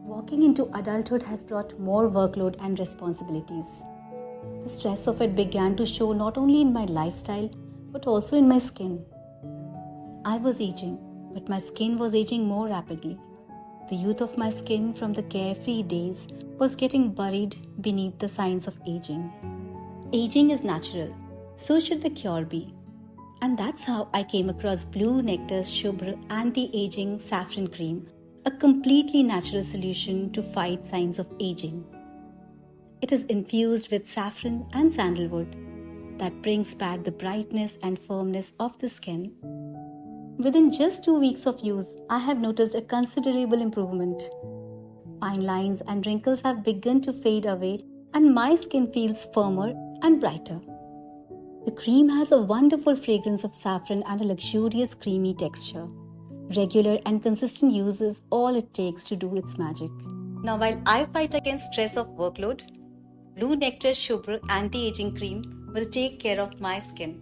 Walking into adulthood has brought more workload and responsibilities. The stress of it began to show not only in my lifestyle but also in my skin. I was aging, but my skin was aging more rapidly. The youth of my skin from the carefree days was getting buried beneath the signs of aging. Aging is natural, so should the cure be. And that's how I came across Blue Nectar's Shubhr Anti-Aging Saffron Cream, a completely natural solution to fight signs of aging. It is infused with saffron and sandalwood that brings back the brightness and firmness of the skin. Within just 2 weeks of use, I have noticed a considerable improvement. Fine lines and wrinkles have begun to fade away and my skin feels firmer and brighter. The cream has a wonderful fragrance of saffron and a luxurious creamy texture. Regular and consistent use is all it takes to do its magic. Now while I fight against stress of workload, Blue Nectar Shubhr Anti-Aging Cream will take care of my skin.